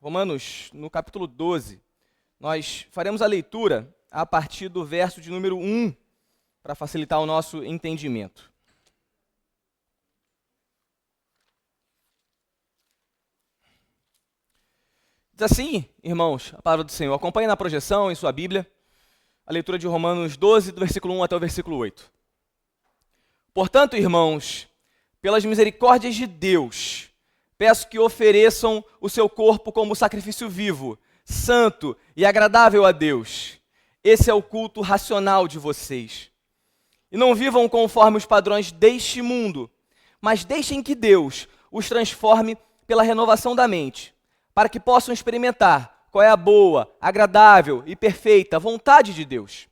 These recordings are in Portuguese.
Romanos, no capítulo 12, nós faremos a leitura a partir do verso de número 1, para facilitar o nosso entendimento. Diz assim, irmãos, a palavra do Senhor. Acompanhe na projeção, em sua Bíblia, a leitura de Romanos 12, do versículo 1 até o versículo 8. Portanto, irmãos, pelas misericórdias de Deus, peço que ofereçam o seu corpo como sacrifício vivo, santo e agradável a Deus. Esse é o culto racional de vocês. E não vivam conforme os padrões deste mundo, mas deixem que Deus os transforme pela renovação da mente, para que possam experimentar qual é a boa, agradável e perfeita vontade de Deus.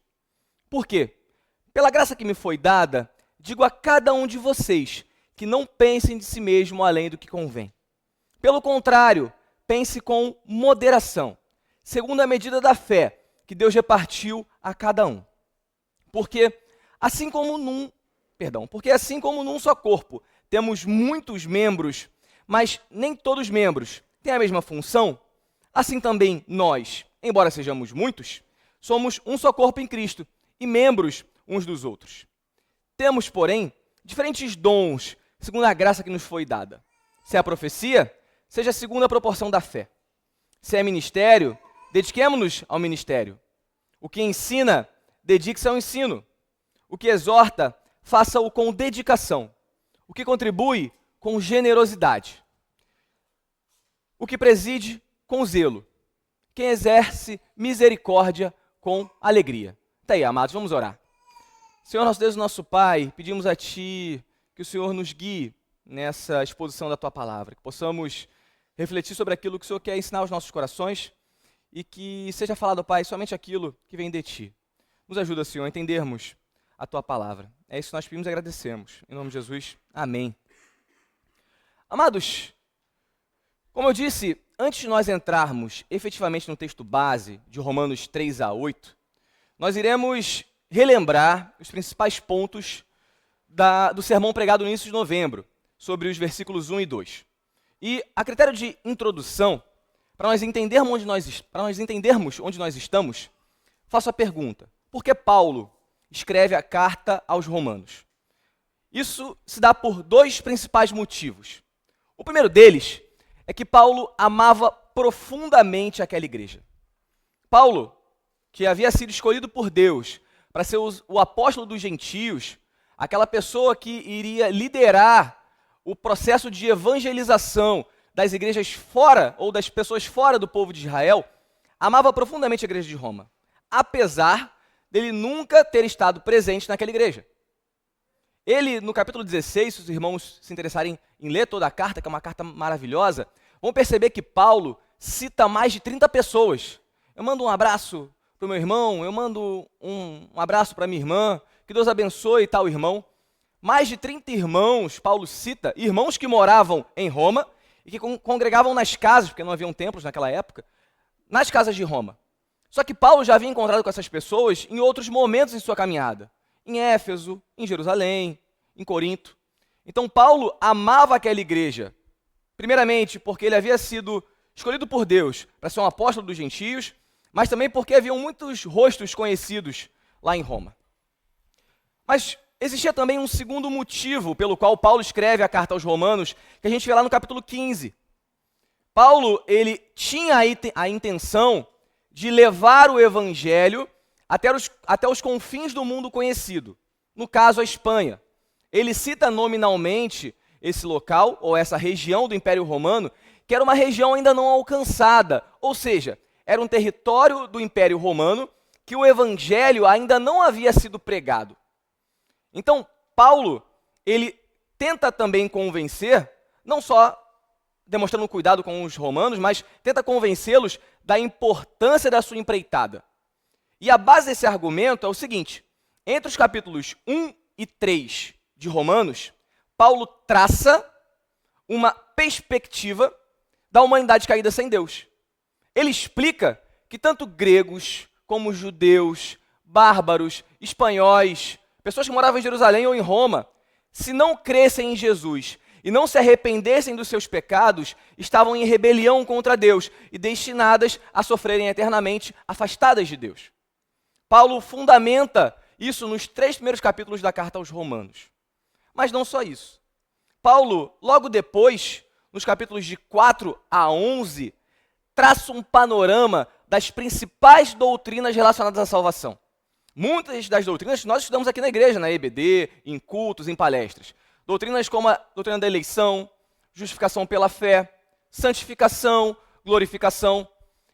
Por quê? Pela graça que me foi dada, digo a cada um de vocês que não pensem de si mesmo além do que convém. Pelo contrário, pense com moderação, segundo a medida da fé que Deus repartiu a cada um. Porque assim como num só corpo temos muitos membros, mas nem todos os membros têm a mesma função, assim também nós, embora sejamos muitos, somos um só corpo em Cristo e membros uns dos outros. Temos, porém, diferentes dons, segundo a graça que nos foi dada. Se é a profecia, seja segundo a proporção da fé. Se é ministério, dediquemo-nos ao ministério. O que ensina, dedique-se ao ensino. O que exorta, faça-o com dedicação. O que contribui, com generosidade. O que preside, com zelo. Quem exerce misericórdia, com alegria. Tá aí, amados, vamos orar. Senhor, nosso Deus e nosso Pai, pedimos a Ti que o Senhor nos guie nessa exposição da Tua Palavra, que possamos refletir sobre aquilo que o Senhor quer ensinar aos nossos corações e que seja falado, Pai, somente aquilo que vem de Ti. Nos ajuda, Senhor, a entendermos a Tua Palavra. É isso que nós pedimos e agradecemos. Em nome de Jesus, amém. Amados, como eu disse, antes de nós entrarmos efetivamente no texto base de Romanos 3 a 8, nós iremos relembrar os principais pontos do sermão pregado no início de novembro, sobre os versículos 1 e 2. E a critério de introdução, para nós entendermos onde nós estamos, faço a pergunta: por que Paulo escreve a carta aos Romanos? Isso se dá por dois principais motivos. O primeiro deles é que Paulo amava profundamente aquela igreja. Paulo, que havia sido escolhido por Deus para ser o apóstolo dos gentios, aquela pessoa que iria liderar o processo de evangelização das igrejas fora, ou das pessoas fora do povo de Israel, amava profundamente a igreja de Roma, apesar dele nunca ter estado presente naquela igreja. Ele, no capítulo 16, se os irmãos se interessarem em ler toda a carta, que é uma carta maravilhosa, vão perceber que Paulo cita mais de 30 pessoas. Eu mando um abraço para o meu irmão, eu mando um abraço para minha irmã, que Deus abençoe tal irmão. Mais de 30 irmãos, Paulo cita, irmãos que moravam em Roma e que congregavam nas casas, porque não haviam templos naquela época, nas casas de Roma. Só que Paulo já havia encontrado com essas pessoas em outros momentos em sua caminhada, em Éfeso, em Jerusalém, em Corinto. Então Paulo amava aquela igreja, primeiramente porque ele havia sido escolhido por Deus para ser um apóstolo dos gentios, mas também porque haviam muitos rostos conhecidos lá em Roma. Mas existia também um segundo motivo pelo qual Paulo escreve a carta aos Romanos, que a gente vê lá no capítulo 15. Paulo, ele tinha a intenção de levar o evangelho até os confins do mundo conhecido, no caso a Espanha. Ele cita nominalmente esse local, ou essa região do Império Romano, que era uma região ainda não alcançada, ou seja, era um território do Império Romano que o evangelho ainda não havia sido pregado. Então, Paulo, ele tenta também convencer, não só demonstrando cuidado com os romanos, mas tenta convencê-los da importância da sua empreitada. E a base desse argumento é o seguinte: entre os capítulos 1 e 3 de Romanos, Paulo traça uma perspectiva da humanidade caída sem Deus. Ele explica que tanto gregos como judeus, bárbaros, espanhóis, pessoas que moravam em Jerusalém ou em Roma, se não crescem em Jesus e não se arrependessem dos seus pecados, estavam em rebelião contra Deus e destinadas a sofrerem eternamente afastadas de Deus. Paulo fundamenta isso nos 3 primeiros capítulos da carta aos Romanos. Mas não só isso. Paulo, logo depois, nos capítulos de 4 a 11, traça um panorama das principais doutrinas relacionadas à salvação. Muitas das doutrinas nós estudamos aqui na igreja, na EBD, em cultos, em palestras. Doutrinas como a doutrina da eleição, justificação pela fé, santificação, glorificação.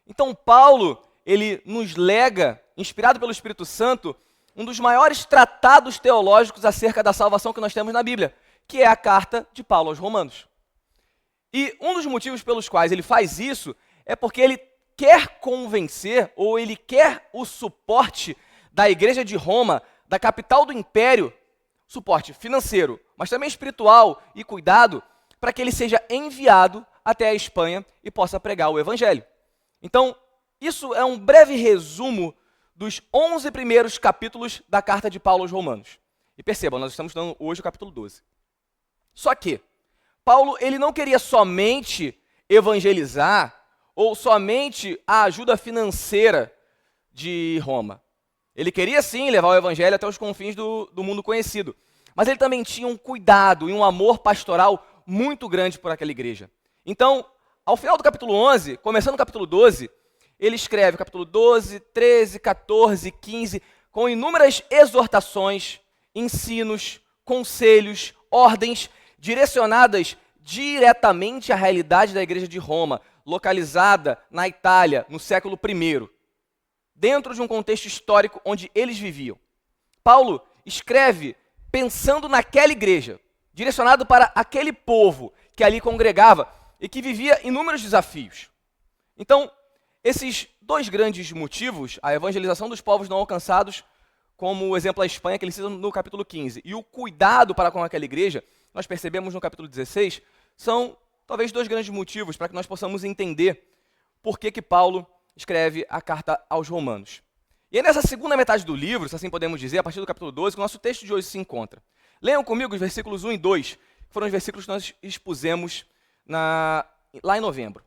Então, Paulo, ele nos lega, inspirado pelo Espírito Santo, um dos maiores tratados teológicos acerca da salvação que nós temos na Bíblia, que é a carta de Paulo aos Romanos. E um dos motivos pelos quais ele faz isso é porque ele quer convencer, ou ele quer o suporte da igreja de Roma, da capital do império, suporte financeiro, mas também espiritual e cuidado, para que ele seja enviado até a Espanha e possa pregar o evangelho. Então, isso é um breve resumo dos 11 primeiros capítulos da carta de Paulo aos Romanos. E percebam, nós estamos estudando hoje o capítulo 12. Só que Paulo, ele não queria somente evangelizar ou somente a ajuda financeira de Roma. Ele queria sim levar o evangelho até os confins do mundo conhecido. Mas ele também tinha um cuidado e um amor pastoral muito grande por aquela igreja. Então, ao final do capítulo 11, começando o capítulo 12, ele escreve o capítulo 12, 13, 14, 15, com inúmeras exortações, ensinos, conselhos, ordens, direcionadas diretamente à realidade da igreja de Roma, localizada na Itália, no século I, dentro de um contexto histórico onde eles viviam. Paulo escreve pensando naquela igreja, direcionado para aquele povo que ali congregava e que vivia inúmeros desafios. Então, esses 2 grandes motivos, a evangelização dos povos não alcançados, como o exemplo a Espanha, que ele cita no capítulo 15, e o cuidado para com aquela igreja, nós percebemos no capítulo 16, são talvez 2 grandes motivos para que nós possamos entender por que Paulo escreve a carta aos Romanos. E é nessa segunda metade do livro, se assim podemos dizer, a partir do capítulo 12, que o nosso texto de hoje se encontra. Leiam comigo os versículos 1 e 2, que foram os versículos que nós expusemos lá em novembro.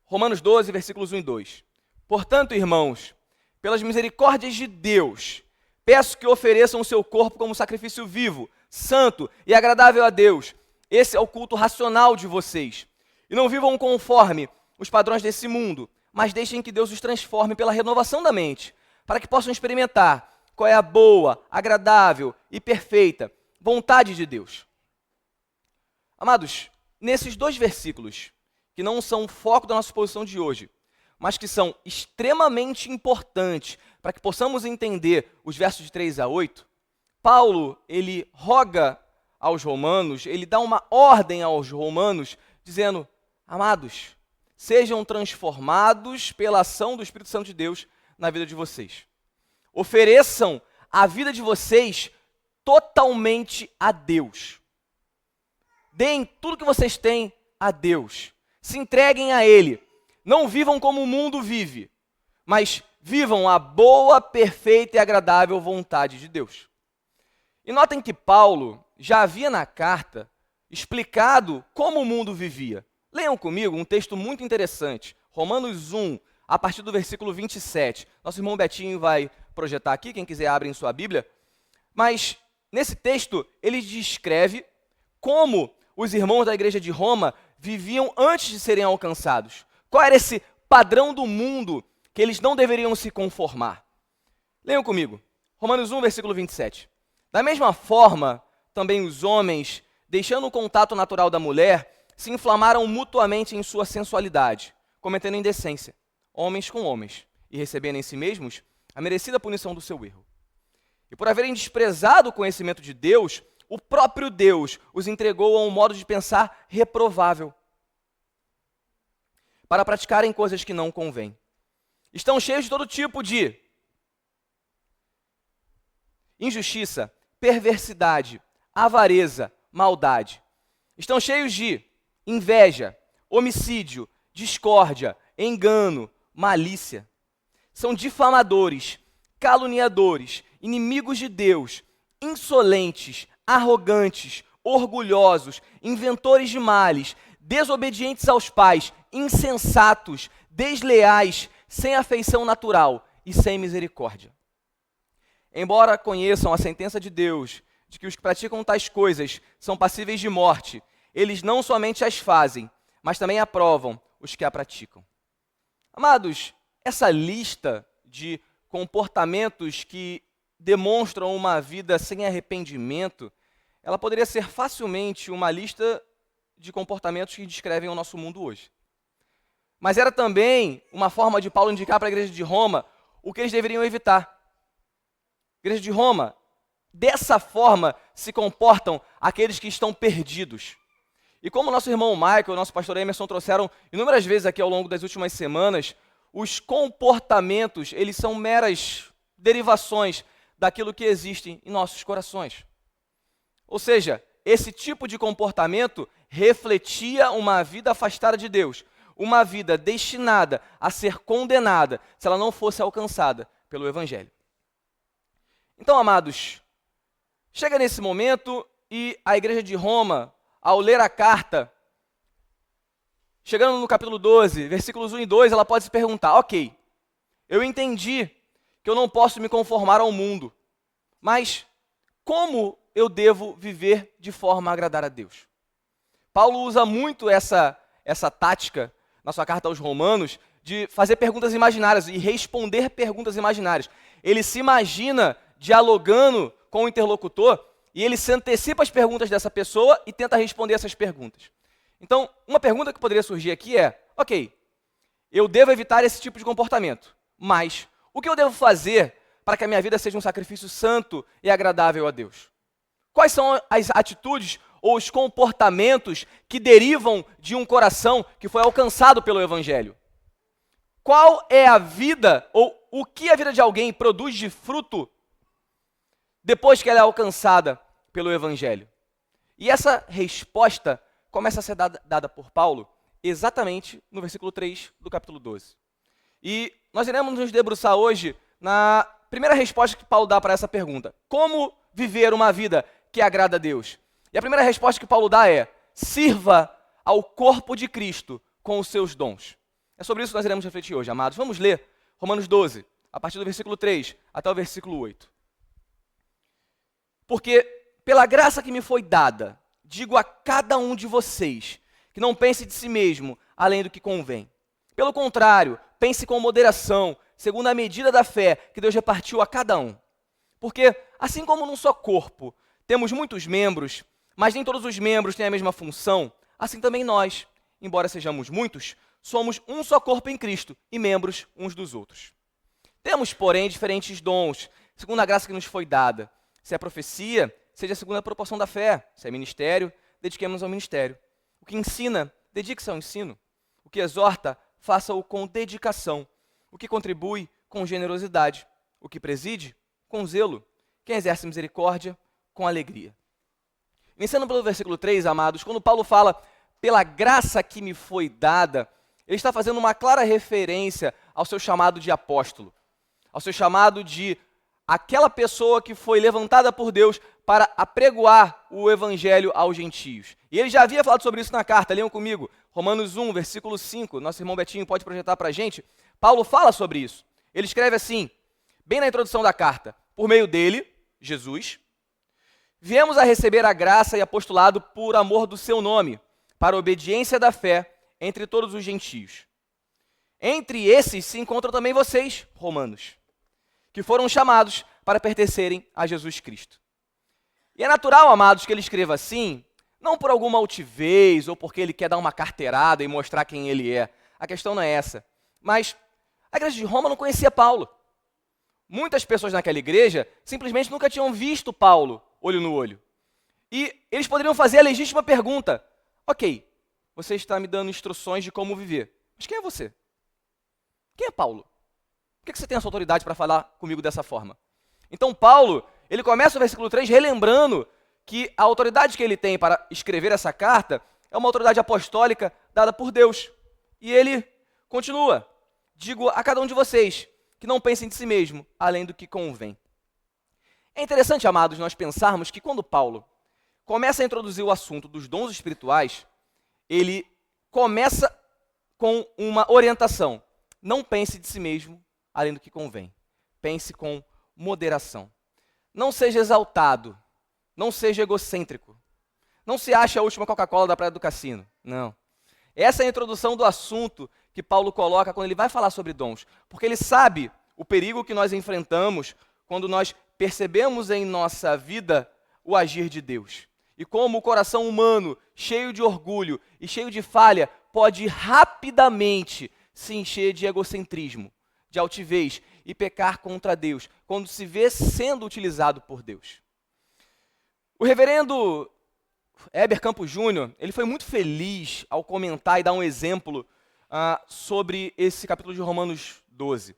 Romanos 12, versículos 1 e 2. Portanto, irmãos, pelas misericórdias de Deus, peço que ofereçam o seu corpo como sacrifício vivo, santo e agradável a Deus. Esse é o culto racional de vocês. E não vivam conforme os padrões desse mundo, mas deixem que Deus os transforme pela renovação da mente, para que possam experimentar qual é a boa, agradável e perfeita vontade de Deus. Amados, nesses 2 versículos, que não são o foco da nossa exposição de hoje, mas que são extremamente importantes para que possamos entender os versos de 3 a 8, Paulo, ele roga aos romanos, ele dá uma ordem aos romanos, dizendo: amados, sejam transformados pela ação do Espírito Santo de Deus na vida de vocês. Ofereçam a vida de vocês totalmente a Deus. Deem tudo que vocês têm a Deus. Se entreguem a Ele. Não vivam como o mundo vive, mas vivam a boa, perfeita e agradável vontade de Deus. E notem que Paulo já havia na carta explicado como o mundo vivia. Leiam comigo um texto muito interessante, Romanos 1, a partir do versículo 27. Nosso irmão Betinho vai projetar aqui, quem quiser abre em sua Bíblia. Mas nesse texto ele descreve como os irmãos da igreja de Roma viviam antes de serem alcançados. Qual era esse padrão do mundo que eles não deveriam se conformar? Leiam comigo, Romanos 1, versículo 27. Da mesma forma, também os homens, deixando o contato natural da mulher, se inflamaram mutuamente em sua sensualidade, cometendo indecência, homens com homens, e recebendo em si mesmos a merecida punição do seu erro. E por haverem desprezado o conhecimento de Deus, o próprio Deus os entregou a um modo de pensar reprovável, para praticarem coisas que não convêm. Estão cheios de todo tipo de injustiça, perversidade, avareza, maldade. Estão cheios de inveja, homicídio, discórdia, engano, malícia. São difamadores, caluniadores, inimigos de Deus, insolentes, arrogantes, orgulhosos, inventores de males, desobedientes aos pais, insensatos, desleais, sem afeição natural e sem misericórdia. Embora conheçam a sentença de Deus, de que os que praticam tais coisas são passíveis de morte, eles não somente as fazem, mas também aprovam os que a praticam. Amados, essa lista de comportamentos que demonstram uma vida sem arrependimento, ela poderia ser facilmente uma lista de comportamentos que descrevem o nosso mundo hoje. Mas era também uma forma de Paulo indicar para a igreja de Roma o que eles deveriam evitar. Igreja de Roma, dessa forma se comportam aqueles que estão perdidos. E como nosso irmão Michael, nosso pastor Emerson trouxeram inúmeras vezes aqui ao longo das últimas semanas, os comportamentos, eles são meras derivações daquilo que existe em nossos corações. Ou seja, esse tipo de comportamento refletia uma vida afastada de Deus, uma vida destinada a ser condenada se ela não fosse alcançada pelo Evangelho. Então, amados, chega nesse momento e a igreja de Roma, ao ler a carta, chegando no capítulo 12, versículos 1 e 2, ela pode se perguntar, ok, eu entendi que eu não posso me conformar ao mundo, mas como eu devo viver de forma a agradar a Deus? Paulo usa muito essa tática na sua carta aos Romanos de fazer perguntas imaginárias e responder perguntas imaginárias. Ele se imagina dialogando com o interlocutor e ele se antecipa às perguntas dessa pessoa e tenta responder essas perguntas. Então, uma pergunta que poderia surgir aqui é, ok, eu devo evitar esse tipo de comportamento, mas o que eu devo fazer para que a minha vida seja um sacrifício santo e agradável a Deus? Quais são as atitudes ou os comportamentos que derivam de um coração que foi alcançado pelo Evangelho? Qual é a vida, ou o que a vida de alguém produz de fruto depois que ela é alcançada pelo Evangelho? E essa resposta começa a ser dada por Paulo exatamente no versículo 3 do capítulo 12. E nós iremos nos debruçar hoje na primeira resposta que Paulo dá para essa pergunta. Como viver uma vida que agrada a Deus? E a primeira resposta que Paulo dá é: sirva ao corpo de Cristo com os seus dons. É sobre isso que nós iremos refletir hoje, amados. Vamos ler Romanos 12, a partir do versículo 3 até o versículo 8. Porque, pela graça que me foi dada, digo a cada um de vocês que não pense de si mesmo além do que convém. Pelo contrário, pense com moderação, segundo a medida da fé que Deus repartiu a cada um. Porque, assim como num só corpo temos muitos membros, mas nem todos os membros têm a mesma função, assim também nós, embora sejamos muitos, somos um só corpo em Cristo e membros uns dos outros. Temos, porém, diferentes dons, segundo a graça que nos foi dada. Se é profecia, seja segundo a proporção da fé. Se é ministério, dediquemos-nos ao ministério. O que ensina, dedique-se ao ensino. O que exorta, faça-o com dedicação. O que contribui, com generosidade. O que preside, com zelo. Quem exerce misericórdia, com alegria. Iniciando pelo versículo 3, amados, quando Paulo fala, pela graça que me foi dada, ele está fazendo uma clara referência ao seu chamado de apóstolo, ao seu chamado de aquela pessoa que foi levantada por Deus para apregoar o evangelho aos gentios. E ele já havia falado sobre isso na carta, leiam comigo, Romanos 1, versículo 5, nosso irmão Betinho pode projetar para a gente. Paulo fala sobre isso. Ele escreve assim, bem na introdução da carta, por meio dele, Jesus, viemos a receber a graça e apostolado por amor do seu nome, para a obediência da fé entre todos os gentios. Entre esses se encontram também vocês, romanos, que foram chamados para pertencerem a Jesus Cristo. E é natural, amados, que ele escreva assim, não por alguma altivez ou porque ele quer dar uma carteirada e mostrar quem ele é. A questão não é essa. Mas a igreja de Roma não conhecia Paulo. Muitas pessoas naquela igreja simplesmente nunca tinham visto Paulo olho no olho. E eles poderiam fazer a legítima pergunta, ok, você está me dando instruções de como viver, mas quem é você? Quem é Paulo? Por que você tem essa autoridade para falar comigo dessa forma? Então Paulo, ele começa o versículo 3 relembrando que a autoridade que ele tem para escrever essa carta é uma autoridade apostólica dada por Deus. E ele continua, digo a cada um de vocês que não pensem de si mesmo além do que convém. É interessante, amados, nós pensarmos que quando Paulo começa a introduzir o assunto dos dons espirituais, ele começa com uma orientação. Não pense de si mesmo além do que convém. Pense com moderação. Não seja exaltado. Não seja egocêntrico. Não se ache a última Coca-Cola da praia do cassino. Não. Essa é a introdução do assunto que Paulo coloca quando ele vai falar sobre dons. Porque ele sabe o perigo que nós enfrentamos quando nós percebemos em nossa vida o agir de Deus. E como o coração humano, cheio de orgulho e cheio de falha, pode rapidamente se encher de egocentrismo, de altivez e pecar contra Deus, quando se vê sendo utilizado por Deus. O reverendo Heber Campos Júnior, ele foi muito feliz ao comentar e dar um exemplo sobre esse capítulo de Romanos 12.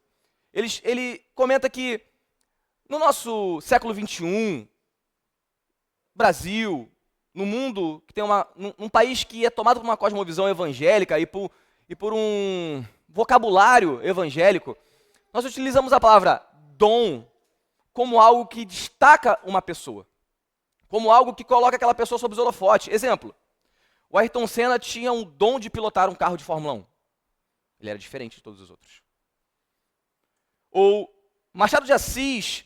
Ele comenta que no nosso século 21, Brasil, no mundo que tem um país que é tomado por uma cosmovisão evangélica e por um vocabulário evangélico, nós utilizamos a palavra dom como algo que destaca uma pessoa, como algo que coloca aquela pessoa sob os holofotes. Exemplo, o Ayrton Senna tinha um dom de pilotar um carro de Fórmula 1. Ele era diferente de todos os outros. Ou Machado de Assis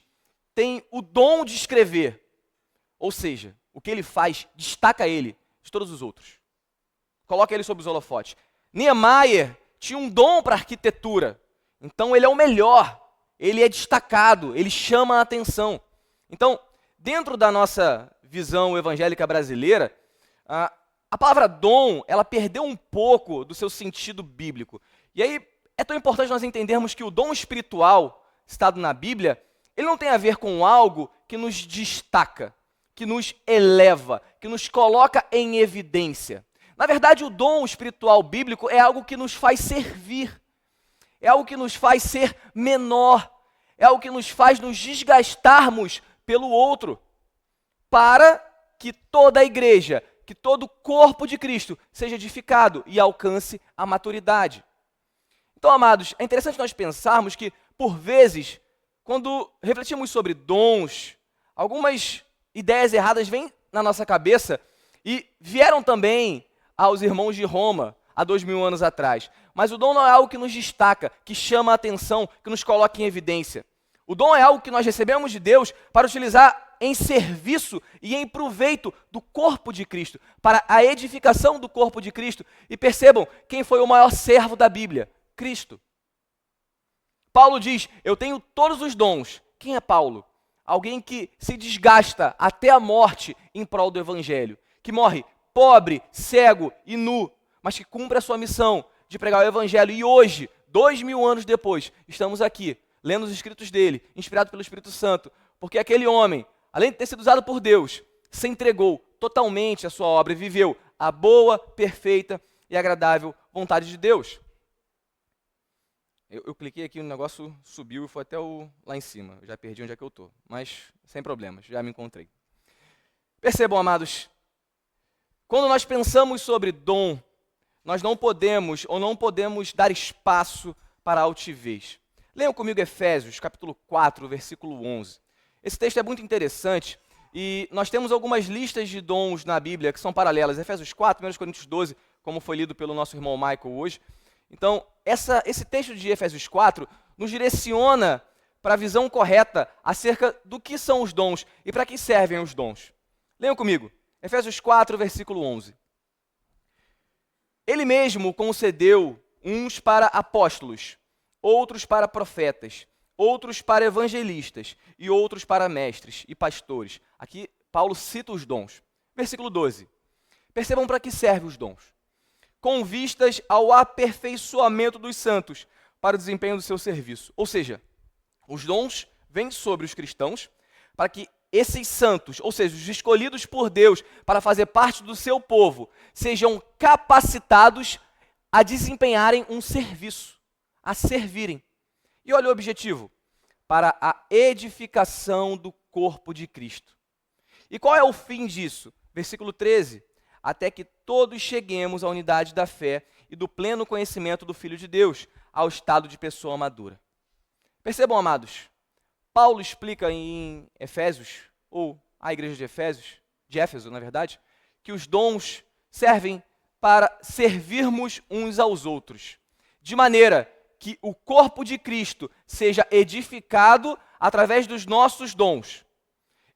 tem o dom de escrever, ou seja, o que ele faz destaca ele de todos os outros. Coloca ele sob os holofotes. Niemeyer tinha um dom para arquitetura, então ele é o melhor, ele é destacado, ele chama a atenção. Então, dentro da nossa visão evangélica brasileira, a palavra dom, ela perdeu um pouco do seu sentido bíblico. E aí, é tão importante nós entendermos que o dom espiritual, citado na Bíblia, ele não tem a ver com algo que nos destaca, que nos eleva, que nos coloca em evidência. Na verdade, o dom espiritual bíblico é algo que nos faz servir, é algo que nos faz ser menor, é algo que nos faz nos desgastarmos pelo outro, para que toda a igreja, que todo o corpo de Cristo seja edificado e alcance a maturidade. Então, amados, é interessante nós pensarmos que, por vezes, quando refletimos sobre dons, algumas ideias erradas vêm na nossa cabeça e vieram também aos irmãos de Roma há 2000 anos atrás. Mas o dom não é algo que nos destaca, que chama a atenção, que nos coloca em evidência. O dom é algo que nós recebemos de Deus para utilizar em serviço e em proveito do corpo de Cristo, para a edificação do corpo de Cristo. E percebam quem foi o maior servo da Bíblia: Cristo. Paulo diz: eu tenho todos os dons. Quem é Paulo? Alguém que se desgasta até a morte em prol do evangelho, que morre pobre, cego e nu, mas que cumpre a sua missão de pregar o evangelho. E hoje, 2000 anos depois, estamos aqui, lendo os escritos dele, inspirado pelo Espírito Santo, porque aquele homem, além de ter sido usado por Deus, se entregou totalmente à sua obra e viveu a boa, perfeita e agradável vontade de Deus. Eu cliquei aqui, o negócio subiu e foi até lá em cima. Eu já perdi onde é que eu estou, mas sem problemas, já me encontrei. Percebam, amados, quando nós pensamos sobre dom, nós não podemos dar espaço para a altivez. Leiam comigo Efésios, capítulo 4, versículo 11. Esse texto é muito interessante e nós temos algumas listas de dons na Bíblia que são paralelas. Efésios 4, 1 Coríntios 12, como foi lido pelo nosso irmão Michael hoje. Então, esse texto de Efésios 4 nos direciona para a visão correta acerca do que são os dons e para que servem os dons. Leiam comigo, Efésios 4, versículo 11. Ele mesmo concedeu uns para apóstolos, outros para profetas, outros para evangelistas e outros para mestres e pastores. Aqui, Paulo cita os dons. Versículo 12. Percebam para que servem os dons. Com vistas ao aperfeiçoamento dos santos para o desempenho do seu serviço. Ou seja, os dons vêm sobre os cristãos para que esses santos, ou seja, os escolhidos por Deus para fazer parte do seu povo, sejam capacitados a desempenharem um serviço, a servirem. E olha o objetivo: para a edificação do corpo de Cristo. E qual é o fim disso? Versículo 13. Até que todos cheguemos à unidade da fé e do pleno conhecimento do Filho de Deus, ao estado de pessoa madura. Percebam, amados, Paulo explica em Efésios, ou a igreja de Efésios, de Éfeso, na verdade, que os dons servem para servirmos uns aos outros, de maneira que o corpo de Cristo seja edificado através dos nossos dons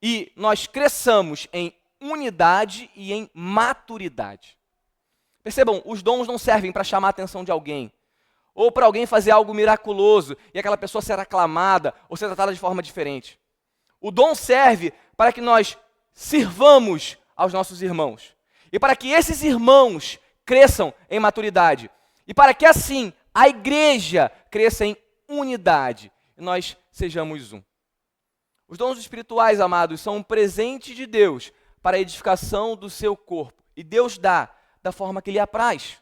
e nós cresçamos em unidade e em maturidade. Percebam, os dons não servem para chamar a atenção de alguém, ou para alguém fazer algo miraculoso e aquela pessoa ser aclamada ou ser tratada de forma diferente. O dom serve para que nós sirvamos aos nossos irmãos e para que esses irmãos cresçam em maturidade e para que assim a igreja cresça em unidade e nós sejamos um. Os dons espirituais, amados, são um presente de Deus para a edificação do seu corpo e Deus dá da forma que lhe apraz.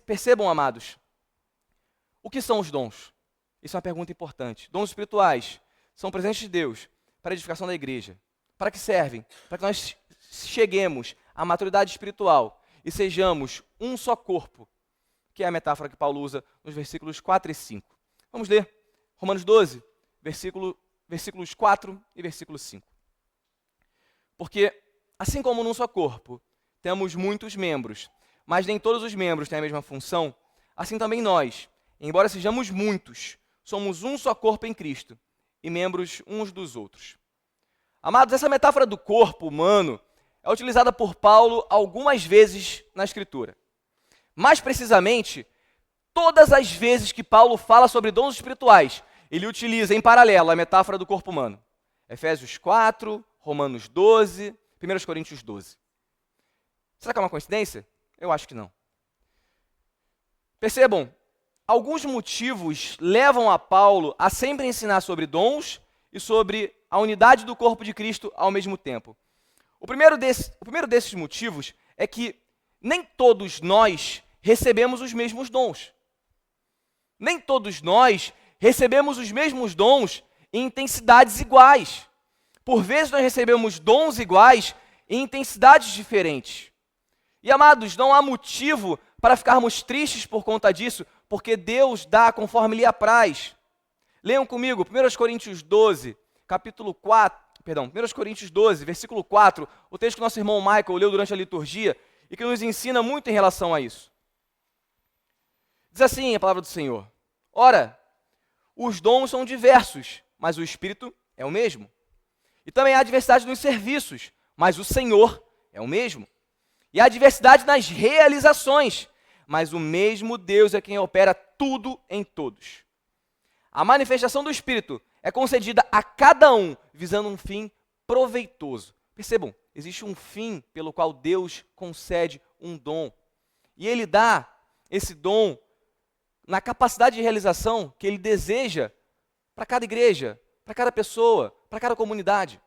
Percebam, amados, o que são os dons? Isso é uma pergunta importante. Dons espirituais são presentes de Deus para a edificação da igreja. Para que servem? Para que nós cheguemos à maturidade espiritual e sejamos um só corpo, que é a metáfora que Paulo usa nos versículos 4 e 5. Vamos ler Romanos 12, versículos 4 e versículo 5. Porque, assim como num só corpo temos muitos membros, mas nem todos os membros têm a mesma função, assim também nós, embora sejamos muitos, somos um só corpo em Cristo e membros uns dos outros. Amados, essa metáfora do corpo humano é utilizada por Paulo algumas vezes na Escritura. Mais precisamente, todas as vezes que Paulo fala sobre dons espirituais, ele utiliza em paralelo a metáfora do corpo humano. Efésios 4, Romanos 12, 1 Coríntios 12. Será que é uma coincidência? Eu acho que não. Percebam, alguns motivos levam a Paulo a sempre ensinar sobre dons e sobre a unidade do corpo de Cristo ao mesmo tempo. O primeiro desses motivos é que nem todos nós recebemos os mesmos dons. Nem todos nós recebemos os mesmos dons em intensidades iguais. Por vezes nós recebemos dons iguais em intensidades diferentes. E, amados, não há motivo para ficarmos tristes por conta disso, porque Deus dá conforme lhe apraz. Leiam comigo, 1 Coríntios 12, 1 Coríntios 12, versículo 4, o texto que nosso irmão Michael leu durante a liturgia e que nos ensina muito em relação a isso. Diz assim a palavra do Senhor: Ora, os dons são diversos, mas o Espírito é o mesmo. E também há diversidade nos serviços, mas o Senhor é o mesmo. E há diversidade nas realizações, mas o mesmo Deus é quem opera tudo em todos. A manifestação do Espírito é concedida a cada um, visando um fim proveitoso. Percebam, existe um fim pelo qual Deus concede um dom. E Ele dá esse dom na capacidade de realização que Ele deseja para cada igreja, para cada pessoa, para cada comunidade.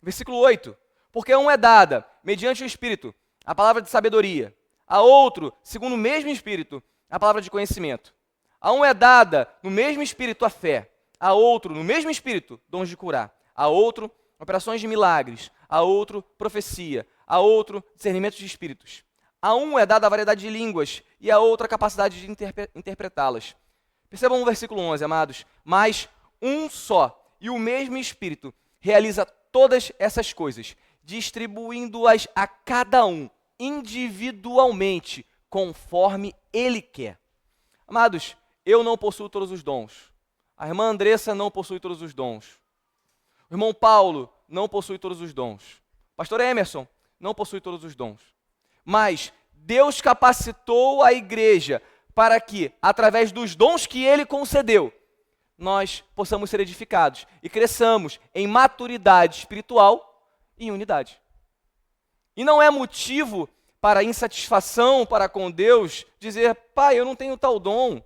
Versículo 8. Porque a um é dada, mediante o Espírito, a palavra de sabedoria. A outro, segundo o mesmo Espírito, a palavra de conhecimento. A um é dada, no mesmo Espírito, a fé. A outro, no mesmo Espírito, dons de curar. A outro, operações de milagres. A outro, profecia. A outro, discernimento de espíritos. A um é dada a variedade de línguas e a outra a capacidade de interpretá-las. Percebam o versículo 11, amados. Mas um só e o mesmo Espírito realiza todas essas coisas, distribuindo-as a cada um individualmente, conforme Ele quer. Amados, eu não possuo todos os dons. A irmã Andressa não possui todos os dons. O irmão Paulo não possui todos os dons. O pastor Emerson não possui todos os dons. Mas Deus capacitou a igreja para que, através dos dons que Ele concedeu, nós possamos ser edificados e cresçamos em maturidade espiritual e em unidade. E não é motivo para insatisfação para com Deus dizer: pai, eu não tenho tal dom,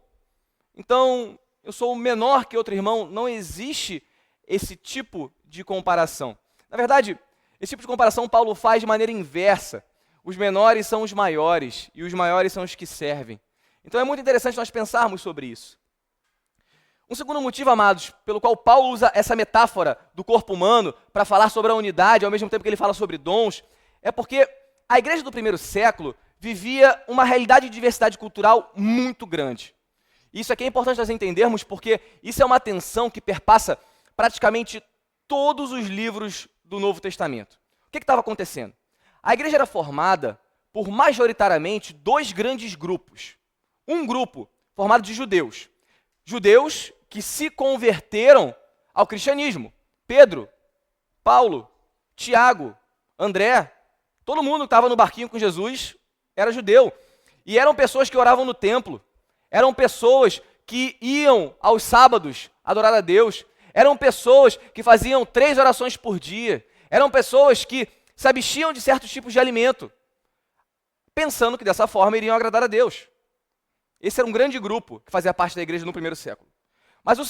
então eu sou menor que outro irmão. Não existe esse tipo de comparação. Na verdade, esse tipo de comparação Paulo faz de maneira inversa. Os menores são os maiores e os maiores são os que servem. Então é muito interessante nós pensarmos sobre isso. Um segundo motivo, amados, pelo qual Paulo usa essa metáfora do corpo humano para falar sobre a unidade, ao mesmo tempo que ele fala sobre dons, é porque a igreja do primeiro século vivia uma realidade de diversidade cultural muito grande. Isso aqui é importante nós entendermos, porque isso é uma tensão que perpassa praticamente todos os livros do Novo Testamento. O que estava acontecendo? A igreja era formada por majoritariamente dois grandes grupos. Um grupo formado de judeus. Judeus que se converteram ao cristianismo. Pedro, Paulo, Tiago, André, todo mundo que estava no barquinho com Jesus era judeu. E eram pessoas que oravam no templo. Eram pessoas que iam aos sábados adorar a Deus. Eram pessoas que faziam 3 orações por dia. Eram pessoas que se abstiam de certos tipos de alimento, pensando que dessa forma iriam agradar a Deus. Esse era um grande grupo que fazia parte da igreja no primeiro século. Mas o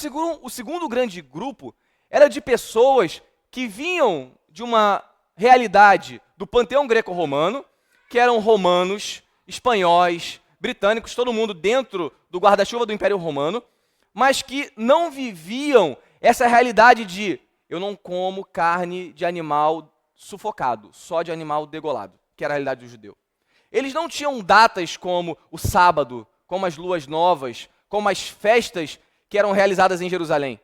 segundo grande grupo era de pessoas que vinham de uma realidade do panteão greco-romano, que eram romanos, espanhóis, britânicos, todo mundo dentro do guarda-chuva do Império Romano, mas que não viviam essa realidade de eu não como carne de animal sufocado, só de animal degolado, que era a realidade do judeu. Eles não tinham datas como o sábado, como as luas novas, como as festas que eram realizadas em Jerusalém.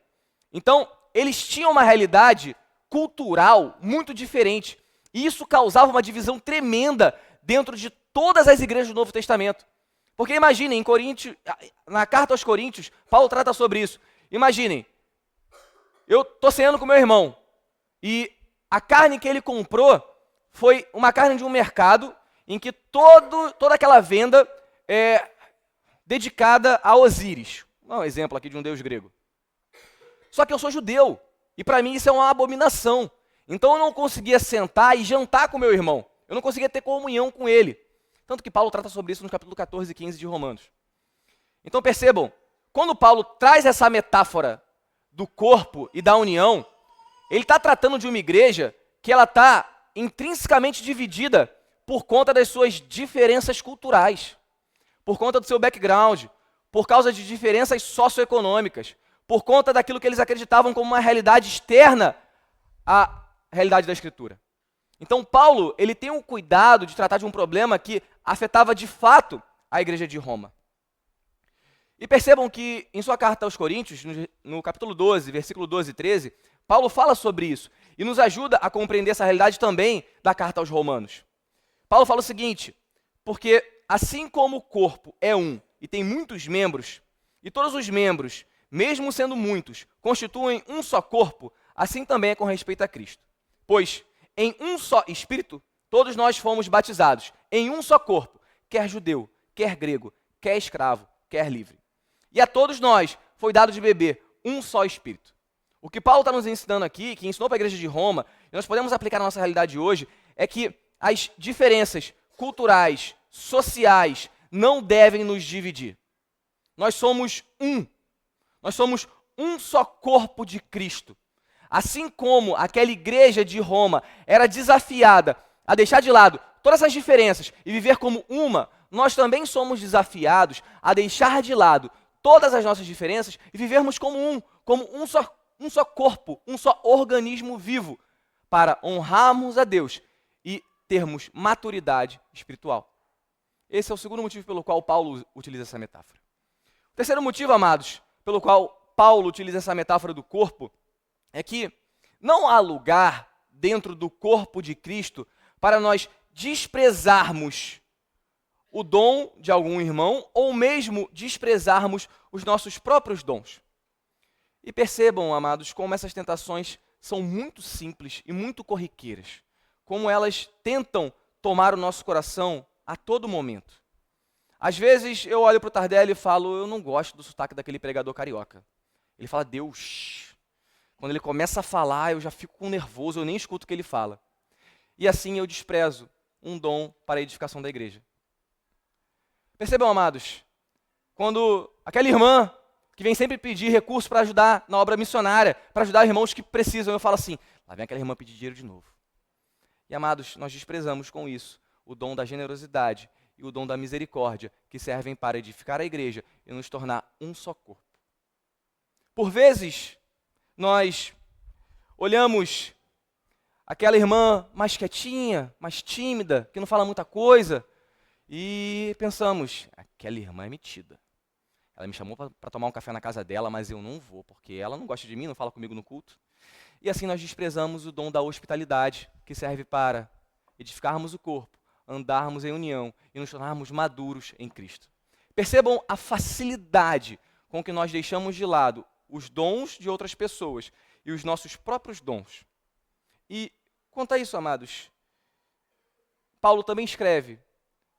Então, eles tinham uma realidade cultural muito diferente. E isso causava uma divisão tremenda dentro de todas as igrejas do Novo Testamento. Porque imaginem, em Coríntios, na carta aos Coríntios, Paulo trata sobre isso. Imaginem, eu estou ceando com meu irmão e a carne que ele comprou foi uma carne de um mercado em que toda aquela venda é dedicada a Osíris. Um exemplo aqui de um deus grego. Só que eu sou judeu e para mim isso é uma abominação. Então eu não conseguia sentar e jantar com meu irmão. Eu não conseguia ter comunhão com ele. Tanto que Paulo trata sobre isso no capítulo 14 e 15 de Romanos. Então percebam, quando Paulo traz essa metáfora do corpo e da união, ele está tratando de uma igreja que ela está intrinsecamente dividida por conta das suas diferenças culturais, por conta do seu background, por causa de diferenças socioeconômicas, por conta daquilo que eles acreditavam como uma realidade externa à realidade da Escritura. Então Paulo, ele tem um cuidado de tratar de um problema que afetava de fato a igreja de Roma. E percebam que em sua carta aos Coríntios, no capítulo 12, versículo 12 e 13, Paulo fala sobre isso e nos ajuda a compreender essa realidade também da carta aos Romanos. Paulo fala o seguinte, porque assim como o corpo é um e tem muitos membros, e todos os membros, mesmo sendo muitos, constituem um só corpo, assim também é com respeito a Cristo. Pois em um só Espírito, todos nós fomos batizados, em um só corpo, quer judeu, quer grego, quer escravo, quer livre. E a todos nós foi dado de beber um só Espírito. O que Paulo está nos ensinando aqui, que ensinou para a igreja de Roma, e nós podemos aplicar na nossa realidade hoje, é que as diferenças culturais, sociais, não devem nos dividir. Nós somos um. Nós somos um só corpo de Cristo. Assim como aquela igreja de Roma era desafiada a deixar de lado todas as diferenças e viver como uma, nós também somos desafiados a deixar de lado todas as nossas diferenças e vivermos como um só corpo, um só organismo vivo, para honrarmos a Deus e termos maturidade espiritual. Esse é o segundo motivo pelo qual Paulo utiliza essa metáfora. O terceiro motivo, amados, pelo qual Paulo utiliza essa metáfora do corpo, é que não há lugar dentro do corpo de Cristo para nós desprezarmos o dom de algum irmão ou mesmo desprezarmos os nossos próprios dons. E percebam, amados, como essas tentações são muito simples e muito corriqueiras, como elas tentam tomar o nosso coração a todo momento. Às vezes eu olho para o Tardelli e falo, eu não gosto do sotaque daquele pregador carioca. Ele fala Deus. Quando ele começa a falar, eu já fico com nervoso, eu nem escuto o que ele fala. E assim eu desprezo um dom para a edificação da igreja. Percebam, amados, quando aquela irmã que vem sempre pedir recurso para ajudar na obra missionária, para ajudar irmãos que precisam, eu falo assim, lá vem aquela irmã pedir dinheiro de novo. E, amados, nós desprezamos com isso o dom da generosidade e o dom da misericórdia, que servem para edificar a igreja e nos tornar um só corpo. Por vezes, nós olhamos aquela irmã mais quietinha, mais tímida, que não fala muita coisa, e pensamos, aquela irmã é metida. Ela me chamou para tomar um café na casa dela, mas eu não vou, porque ela não gosta de mim, não fala comigo no culto. E assim nós desprezamos o dom da hospitalidade, que serve para edificarmos o corpo, andarmos em união e nos tornarmos maduros em Cristo. Percebam a facilidade com que nós deixamos de lado os dons de outras pessoas e os nossos próprios dons. E quanto a isso, amados, Paulo também escreve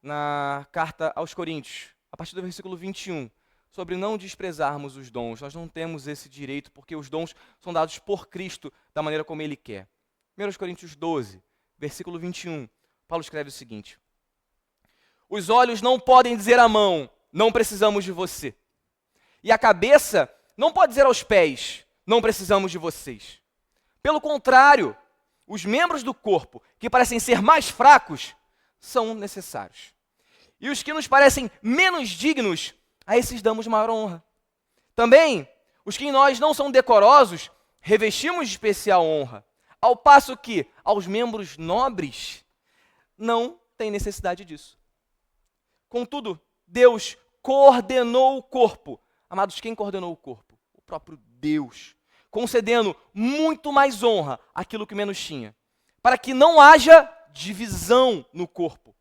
na carta aos Coríntios, a partir do versículo 21, sobre não desprezarmos os dons. Nós não temos esse direito, porque os dons são dados por Cristo da maneira como Ele quer. 1 Coríntios 12, versículo 21, Paulo escreve o seguinte: os olhos não podem dizer à mão, não precisamos de você. E a cabeça não pode dizer aos pés, não precisamos de vocês. Pelo contrário, os membros do corpo, que parecem ser mais fracos, são necessários. E os que nos parecem menos dignos, a esses damos maior honra. Também, os que em nós não são decorosos, revestimos de especial honra, ao passo que aos membros nobres não tem necessidade disso. Contudo, Deus coordenou o corpo. Amados, quem coordenou o corpo? O próprio Deus, concedendo muito mais honra àquilo que menos tinha, para que não haja divisão no corpo,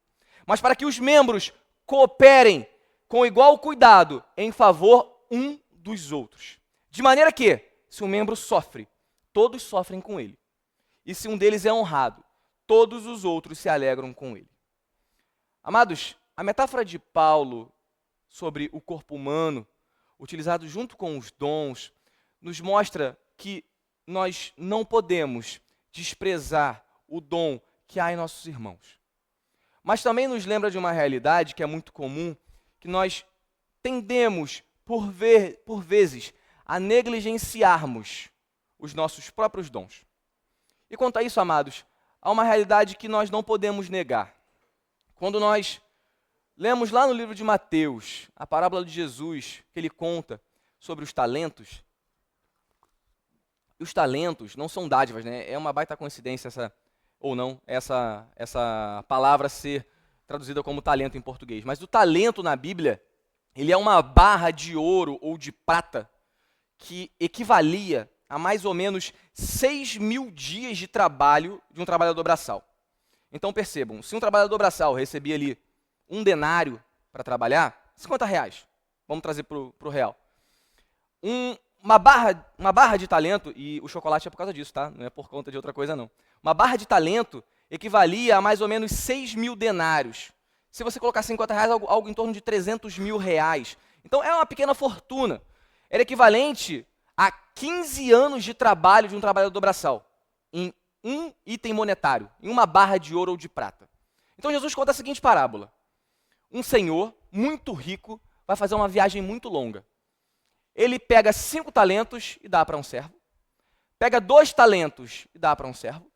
mas para que os membros cooperem com igual cuidado em favor um dos outros. De maneira que, se um membro sofre, todos sofrem com ele. E se um deles é honrado, todos os outros se alegram com ele. Amados, a metáfora de Paulo sobre o corpo humano, utilizado junto com os dons, nos mostra que nós não podemos desprezar o dom que há em nossos irmãos. Mas também nos lembra de uma realidade que é muito comum, que nós tendemos, por vezes, a negligenciarmos os nossos próprios dons. E quanto a isso, amados, há uma realidade que nós não podemos negar. Quando nós lemos lá no livro de Mateus, a parábola de Jesus, que ele conta sobre os talentos. E os talentos não são dádivas, né? É uma baita coincidência essa palavra ser traduzida como talento em português. Mas o talento na Bíblia, ele é uma barra de ouro ou de prata que equivalia a mais ou menos 6.000 dias de trabalho de um trabalhador braçal. Então percebam, se um trabalhador braçal recebia ali um denário para trabalhar, R$50. Vamos trazer para o real. Uma barra de talento, e o chocolate é por causa disso, tá? Não é por conta de outra coisa, não. Uma barra de talento equivalia a mais ou menos 6.000 denários. Se você colocar R$50, algo em torno de R$300.000. Então é uma pequena fortuna. Era equivalente a 15 anos de trabalho de um trabalhador braçal, em um item monetário, em uma barra de ouro ou de prata. Então Jesus conta a seguinte parábola. Um senhor muito rico vai fazer uma viagem muito longa. Ele pega 5 talentos e dá para um servo. Pega 2 talentos e dá para um servo.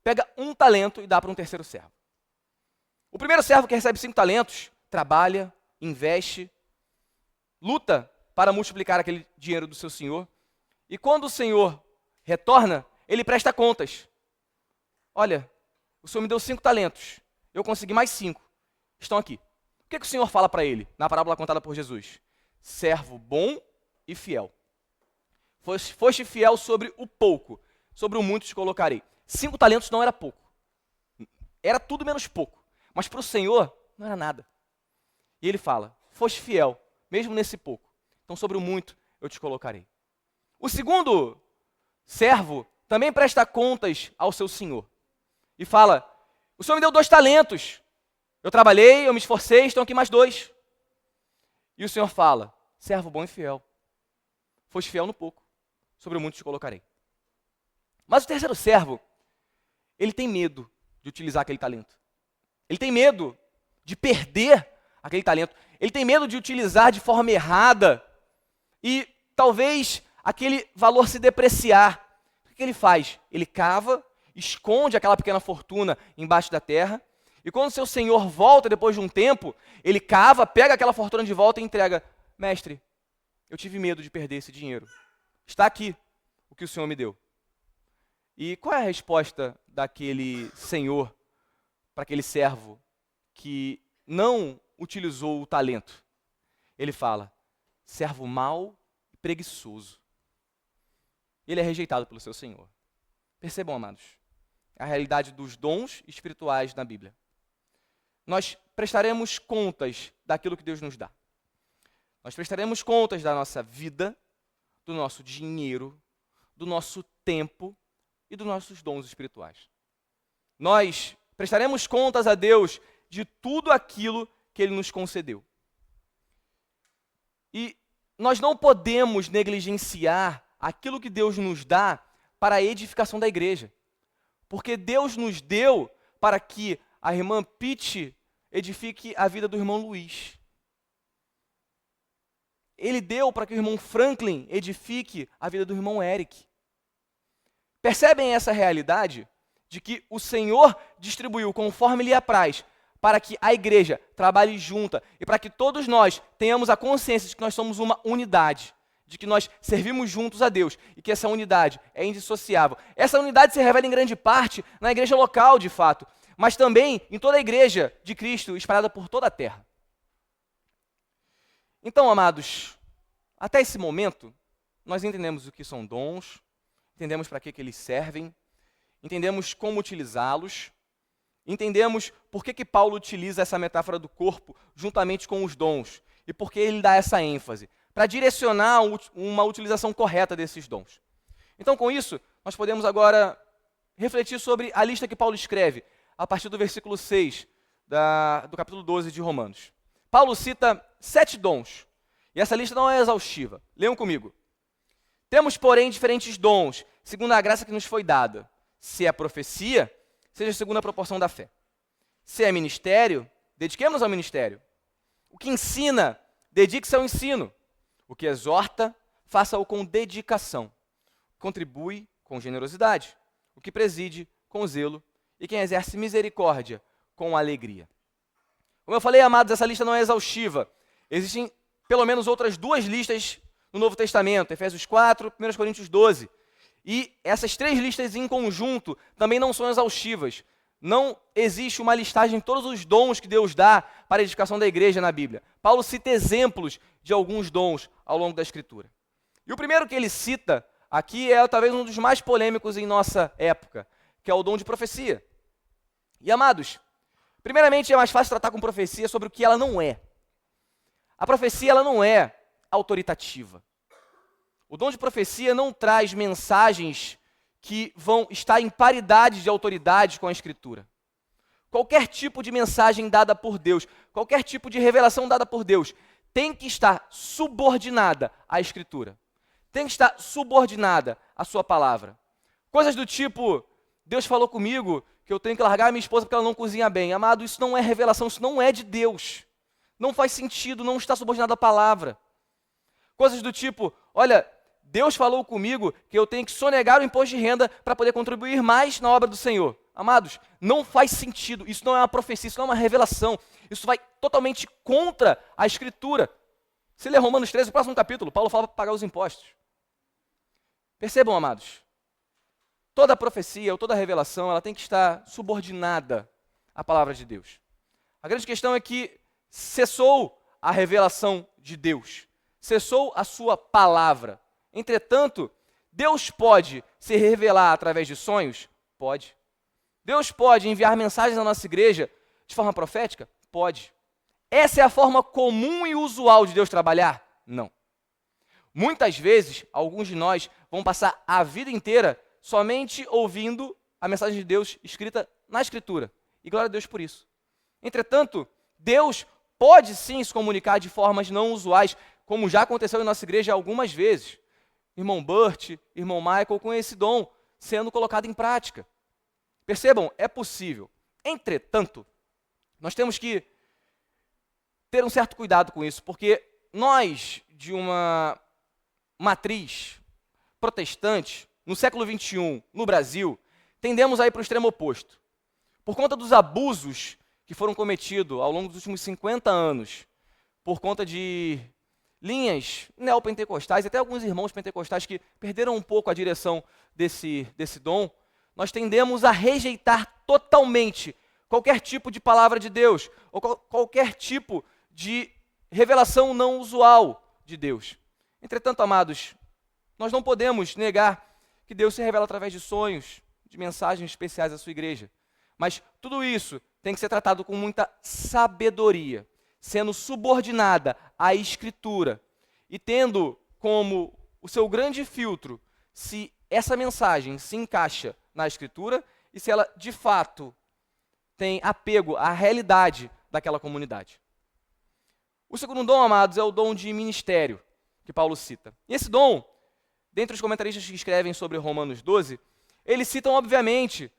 Pega 1 talento e dá para um terceiro servo. O primeiro servo que recebe 5 talentos, trabalha, investe, luta para multiplicar aquele dinheiro do seu senhor. E quando o senhor retorna, ele presta contas. Olha, o senhor me deu 5 talentos, eu consegui mais 5, estão aqui. O que o senhor fala para ele, na parábola contada por Jesus? Servo bom e fiel. Foste fiel sobre o pouco, sobre o muito te colocarei. 5 talentos não era pouco. Era tudo menos pouco. Mas para o Senhor, não era nada. E ele fala, foste fiel, mesmo nesse pouco. Então sobre o muito eu te colocarei. O segundo servo também presta contas ao seu senhor. E fala, o senhor me deu 2 talentos. Eu trabalhei, eu me esforcei, estão aqui mais 2. E o senhor fala, servo bom e fiel. Foste fiel no pouco, sobre o muito te colocarei. Mas o terceiro servo, ele tem medo de utilizar aquele talento. Ele tem medo de perder aquele talento. Ele tem medo de utilizar de forma errada e talvez aquele valor se depreciar. O que ele faz? Ele cava, esconde aquela pequena fortuna embaixo da terra e quando seu senhor volta depois de um tempo, ele cava, pega aquela fortuna de volta e entrega. Mestre, eu tive medo de perder esse dinheiro. Está aqui o que o senhor me deu. E qual é a resposta daquele senhor para aquele servo que não utilizou o talento? Ele fala, servo mau e preguiçoso. Ele é rejeitado pelo seu senhor. Percebam, amados, a realidade dos dons espirituais na Bíblia. Nós prestaremos contas daquilo que Deus nos dá. Nós prestaremos contas da nossa vida, do nosso dinheiro, do nosso tempo e dos nossos dons espirituais. Nós prestaremos contas a Deus de tudo aquilo que Ele nos concedeu. E nós não podemos negligenciar aquilo que Deus nos dá para a edificação da igreja. Porque Deus nos deu para que a irmã Pete edifique a vida do irmão Luiz. Ele deu para que o irmão Franklin edifique a vida do irmão Eric. Percebem essa realidade de que o Senhor distribuiu conforme lhe apraz para que a igreja trabalhe junta e para que todos nós tenhamos a consciência de que nós somos uma unidade, de que nós servimos juntos a Deus e que essa unidade é indissociável. Essa unidade se revela em grande parte na igreja local, de fato, mas também em toda a igreja de Cristo espalhada por toda a terra. Então, amados, até esse momento, nós entendemos o que são dons, entendemos para que eles servem, entendemos como utilizá-los, entendemos por que Paulo utiliza essa metáfora do corpo juntamente com os dons e por que ele dá essa ênfase, para direcionar uma utilização correta desses dons. Então, com isso, nós podemos agora refletir sobre a lista que Paulo escreve, a partir do versículo 6 do capítulo 12 de Romanos. Paulo cita 7 dons, e essa lista não é exaustiva. Leiam comigo. Temos, porém, diferentes dons, segundo a graça que nos foi dada. Se é profecia, seja segundo a proporção da fé. Se é ministério, dediquemos ao ministério. O que ensina, dedique-se ao ensino. O que exorta, faça-o com dedicação. Contribui com generosidade. O que preside, com zelo. E quem exerce misericórdia, com alegria. Como eu falei, amados, essa lista não é exaustiva. Existem pelo menos outras 2 listas no Novo Testamento, Efésios 4, 1 Coríntios 12. E essas 3 listas em conjunto também não são exaustivas. Não existe uma listagem de todos os dons que Deus dá para a edificação da igreja na Bíblia. Paulo cita exemplos de alguns dons ao longo da Escritura. E o primeiro que ele cita aqui é talvez um dos mais polêmicos em nossa época, que é o dom de profecia. E, amados, primeiramente é mais fácil tratar com profecia sobre o que ela não é. A profecia ela não é autoritativa. O dom de profecia não traz mensagens que vão estar em paridade de autoridade com a Escritura. Qualquer tipo de mensagem dada por Deus, qualquer tipo de revelação dada por Deus, tem que estar subordinada à Escritura. Tem que estar subordinada à sua palavra. Coisas do tipo, Deus falou comigo que eu tenho que largar a minha esposa porque ela não cozinha bem. Amado, isso não é revelação, isso não é de Deus. Não faz sentido, não está subordinado à palavra. Coisas do tipo, olha, Deus falou comigo que eu tenho que sonegar o imposto de renda para poder contribuir mais na obra do Senhor. Amados, não faz sentido, isso não é uma profecia, isso não é uma revelação. Isso vai totalmente contra a Escritura. Se ler Romanos 13, o próximo capítulo, Paulo fala para pagar os impostos. Percebam, amados, toda profecia ou toda revelação, ela tem que estar subordinada à palavra de Deus. A grande questão é que cessou a revelação de Deus, cessou a sua palavra. Entretanto, Deus pode se revelar através de sonhos? Pode. Deus pode enviar mensagens à nossa igreja de forma profética? Pode. Essa é a forma comum e usual de Deus trabalhar? Não. Muitas vezes, alguns de nós vão passar a vida inteira somente ouvindo a mensagem de Deus escrita na Escritura. E glória a Deus por isso. Entretanto, Deus pode sim se comunicar de formas não usuais, como já aconteceu em nossa igreja algumas vezes. Irmão Burt, irmão Michael, com esse dom sendo colocado em prática. Percebam, é possível. Entretanto, nós temos que ter um certo cuidado com isso, porque nós, de uma matriz protestante, no século XXI, no Brasil, tendemos a ir para o extremo oposto. Por conta dos abusos que foram cometidos ao longo dos últimos 50 anos, por conta de linhas neopentecostais, até alguns irmãos pentecostais que perderam um pouco a direção desse dom, nós tendemos a rejeitar totalmente qualquer tipo de palavra de Deus, ou qualquer tipo de revelação não usual de Deus. Entretanto, amados, nós não podemos negar que Deus se revela através de sonhos, de mensagens especiais à sua igreja. Mas tudo isso tem que ser tratado com muita sabedoria, sendo subordinada à Escritura e tendo como o seu grande filtro se essa mensagem se encaixa na Escritura e se ela, de fato, tem apego à realidade daquela comunidade. O segundo dom, amados, é o dom de ministério, que Paulo cita. E esse dom, dentre os comentaristas que escrevem sobre Romanos 12, eles citam, obviamente,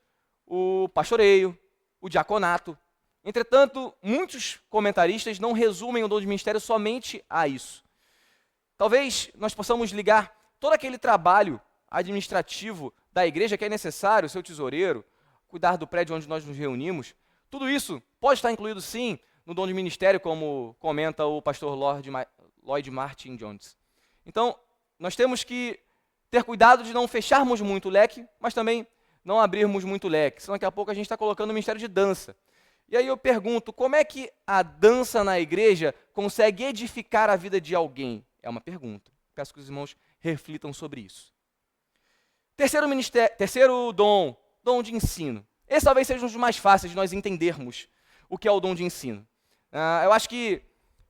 o pastoreio, o diaconato. Entretanto, muitos comentaristas não resumem o dom de ministério somente a isso. Talvez nós possamos ligar todo aquele trabalho administrativo da igreja que é necessário, seu tesoureiro, cuidar do prédio onde nós nos reunimos. Tudo isso pode estar incluído, sim, no dom de ministério, como comenta o pastor Lloyd Martin Jones. Então, nós temos que ter cuidado de não fecharmos muito o leque, mas também não abrirmos muito o leque, senão daqui a pouco a gente está colocando o ministério de dança. E aí eu pergunto, como é que a dança na igreja consegue edificar a vida de alguém? É uma pergunta. Peço que os irmãos reflitam sobre isso. Terceiro dom, dom de ensino. Esse talvez seja um dos mais fáceis de nós entendermos o que é o dom de ensino. Eu acho que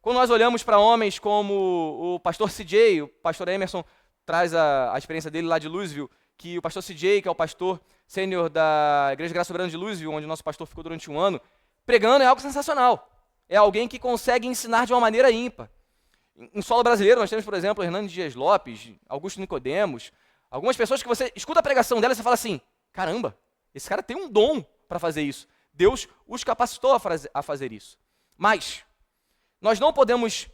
quando nós olhamos para homens como o pastor CJ, o pastor Emerson traz a experiência dele lá de Louisville, que o pastor CJ, que é o pastor sênior da Igreja Graça Soberana de Louisville, onde o nosso pastor ficou durante um ano, pregando é algo sensacional. É alguém que consegue ensinar de uma maneira ímpar. Em solo brasileiro, nós temos, por exemplo, Hernandes Dias Lopes, Augusto Nicodemos, algumas pessoas que você escuta a pregação dela e você fala assim, caramba, esse cara tem um dom para fazer isso. Deus os capacitou a fazer isso. Mas nós não podemos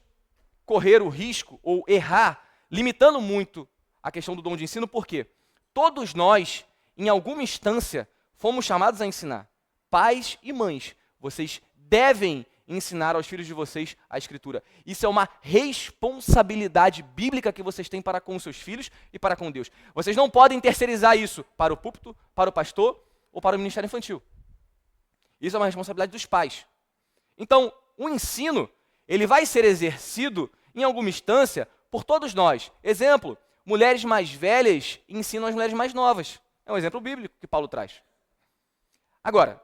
correr o risco ou errar, limitando muito a questão do dom de ensino, porque todos nós, em alguma instância, fomos chamados a ensinar. Pais e mães, vocês devem ensinar aos filhos de vocês a Escritura. Isso é uma responsabilidade bíblica que vocês têm para com os seus filhos e para com Deus. Vocês não podem terceirizar isso para o púlpito, para o pastor ou para o ministério infantil. Isso é uma responsabilidade dos pais. Então, o ensino, ele vai ser exercido, em alguma instância, por todos nós. Exemplo, mulheres mais velhas ensinam as mulheres mais novas. É um exemplo bíblico que Paulo traz. Agora,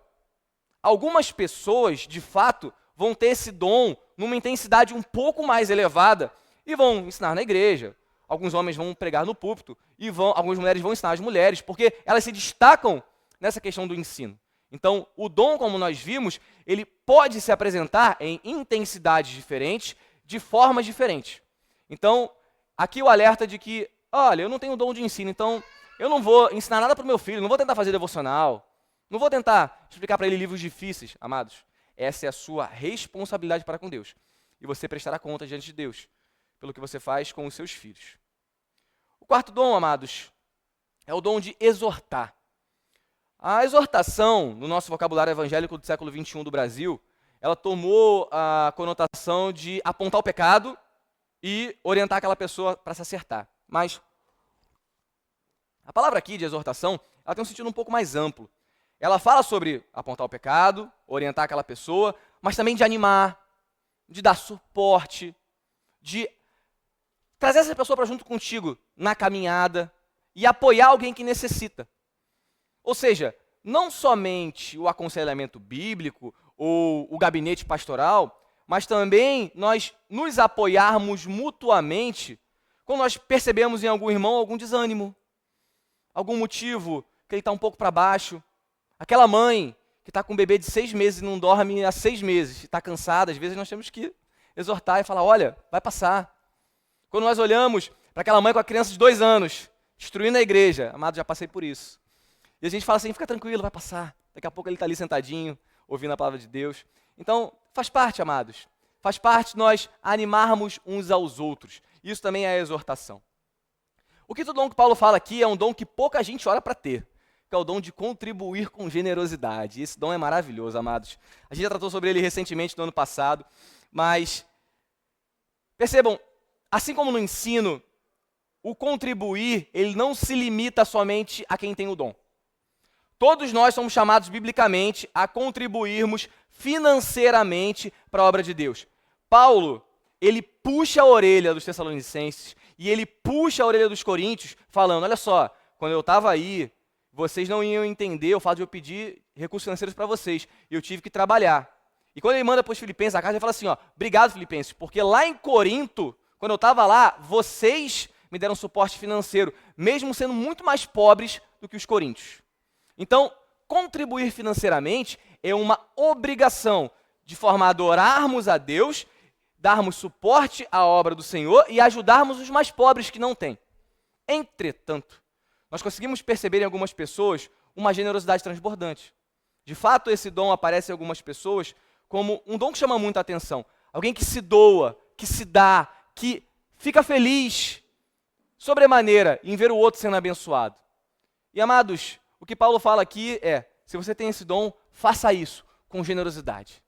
algumas pessoas, de fato, vão ter esse dom numa intensidade um pouco mais elevada e vão ensinar na igreja. Alguns homens vão pregar no púlpito e algumas mulheres vão ensinar as mulheres, porque elas se destacam nessa questão do ensino. Então, o dom, como nós vimos, ele pode se apresentar em intensidades diferentes, de formas diferentes. Então, aqui o alerta de que, olha, eu não tenho dom de ensino, então eu não vou ensinar nada para o meu filho, não vou tentar fazer devocional, não vou tentar explicar para ele livros difíceis, amados. Essa é a sua responsabilidade para com Deus. E você prestará conta diante de Deus pelo que você faz com os seus filhos. O quarto dom, amados, é o dom de exortar. A exortação, no nosso vocabulário evangélico do século XXI do Brasil, ela tomou a conotação de apontar o pecado e orientar aquela pessoa para se acertar. Mas a palavra aqui de exortação, ela tem um sentido um pouco mais amplo. Ela fala sobre apontar o pecado, orientar aquela pessoa, mas também de animar, de dar suporte, de trazer essa pessoa para junto contigo na caminhada e apoiar alguém que necessita. Ou seja, não somente o aconselhamento bíblico ou o gabinete pastoral, mas também nós nos apoiarmos mutuamente quando nós percebemos em algum irmão algum desânimo, algum motivo que ele está um pouco para baixo. Aquela mãe que está com um bebê de 6 meses e não dorme há 6 meses, está cansada, às vezes nós temos que exortar e falar, olha, vai passar. Quando nós olhamos para aquela mãe com a criança de 2 anos, destruindo a igreja, amado, já passei por isso. E a gente fala assim, fica tranquilo, vai passar. Daqui a pouco ele está ali sentadinho, ouvindo a palavra de Deus. Então, faz parte, amados. Faz parte nós animarmos uns aos outros. Isso também é a exortação. O quinto dom que Paulo fala aqui é um dom que pouca gente ora para ter, que é o dom de contribuir com generosidade. Esse dom é maravilhoso, amados. A gente já tratou sobre ele recentemente, no ano passado, mas percebam, assim como no ensino, o contribuir, ele não se limita somente a quem tem o dom. Todos nós somos chamados biblicamente a contribuirmos financeiramente para a obra de Deus. Paulo, ele puxa a orelha dos Tessalonicenses e ele puxa a orelha dos Coríntios, falando, olha só, quando eu estava aí, vocês não iam entender o fato de eu pedir recursos financeiros para vocês. E eu tive que trabalhar. E quando ele manda para os filipenses a carta, ele fala assim, ó, obrigado, filipenses, porque lá em Corinto, quando eu estava lá, vocês me deram suporte financeiro, mesmo sendo muito mais pobres do que os coríntios. Então, contribuir financeiramente é uma obrigação, de forma a adorarmos a Deus, darmos suporte à obra do Senhor e ajudarmos os mais pobres que não têm. Entretanto, nós conseguimos perceber em algumas pessoas uma generosidade transbordante. De fato, esse dom aparece em algumas pessoas como um dom que chama muita atenção. Alguém que se doa, que se dá, que fica feliz sobremaneira em ver o outro sendo abençoado. E, amados, o que Paulo fala aqui é, se você tem esse dom, faça isso com generosidade.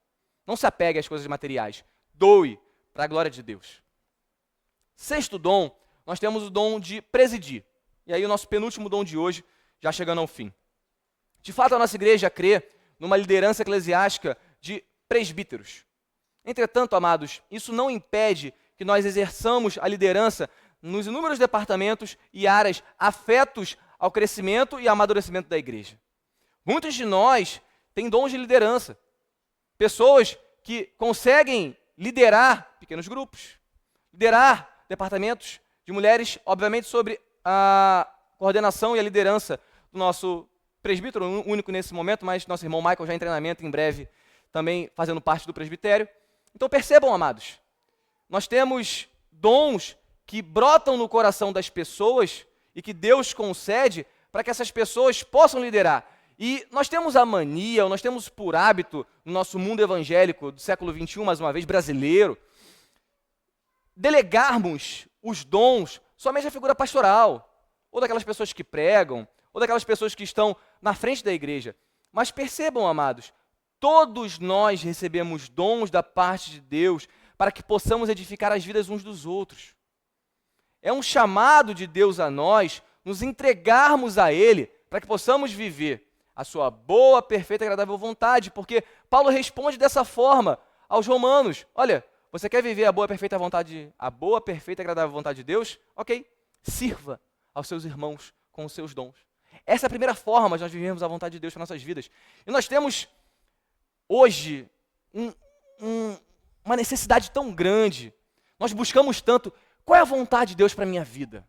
Não se apegue às coisas materiais. Doe para a glória de Deus. Sexto dom, nós temos o dom de presidir. E aí o nosso penúltimo dom de hoje, já chegando ao fim. De fato, a nossa igreja crê numa liderança eclesiástica de presbíteros. Entretanto, amados, isso não impede que nós exerçamos a liderança nos inúmeros departamentos e áreas afetos ao crescimento e amadurecimento da igreja. Muitos de nós têm dons de liderança. Pessoas que conseguem liderar pequenos grupos, liderar departamentos de mulheres, obviamente, sobre a coordenação e a liderança do nosso presbítero, único nesse momento, mas nosso irmão Michael já em treinamento, em breve, também fazendo parte do presbitério. Então percebam, amados, nós temos dons que brotam no coração das pessoas e que Deus concede para que essas pessoas possam liderar. E nós temos a mania, ou nós temos por hábito, no nosso mundo evangélico do século XXI, mais uma vez, brasileiro, delegarmos os dons somente à figura pastoral, ou daquelas pessoas que pregam, ou daquelas pessoas que estão na frente da igreja. Mas percebam, amados, todos nós recebemos dons da parte de Deus para que possamos edificar as vidas uns dos outros. É um chamado de Deus a nós, nos entregarmos a Ele, para que possamos viver a sua boa, perfeita e agradável vontade, porque Paulo responde dessa forma aos romanos. Olha, você quer viver a boa, perfeita e agradável vontade de Deus? Ok, sirva aos seus irmãos com os seus dons. Essa é a primeira forma de nós vivermos a vontade de Deus para nossas vidas. E nós temos, hoje, uma necessidade tão grande. Nós buscamos tanto, qual é a vontade de Deus para a minha vida?